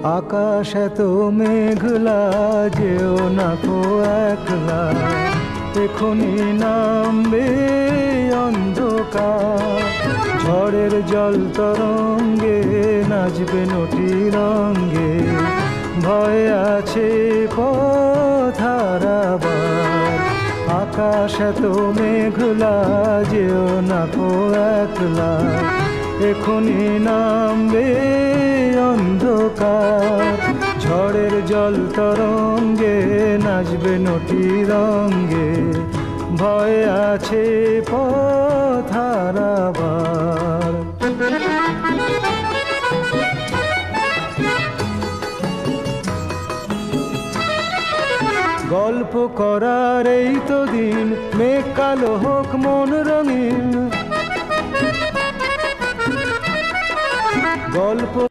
আকাশ এত মেঘলা, যেও না কো একলা, এখনি নামবে অন্ধকার। ঝড়ের জল তরঙ্গে নাচবে নটি রঙ্গে, ভয় আছে পথ হারাবার। আকাশ এত মেঘলা, যেও না কো একলা, এখনি নামবে অন্ধকার। ঝড়ের জল তরঙ্গে নাচবে নটি রঙ্গে, ভয় আছে পথ হারাবার। গল্প করার এই তো দিন, মেঘ কালো হোক মন রঙিন। গল্প